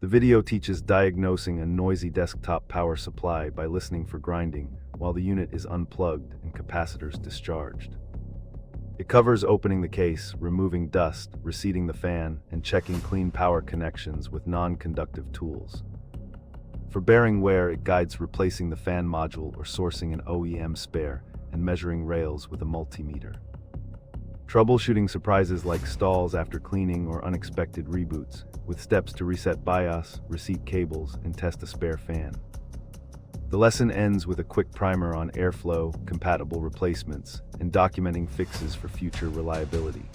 The video teaches diagnosing a noisy desktop power supply by listening for grinding while the unit is unplugged and capacitors discharged. It covers opening the case, removing dust, reseating the fan, and checking clean power connections with non-conductive tools. For bearing wear, it guides replacing the fan module or sourcing an OEM spare and measuring rails with a multimeter. Troubleshooting surprises like stalls after cleaning or unexpected reboots, with steps to reset BIOS, reseat cables, and test a spare fan. The lesson ends with a quick primer on airflow, compatible replacements, and documenting fixes for future reliability.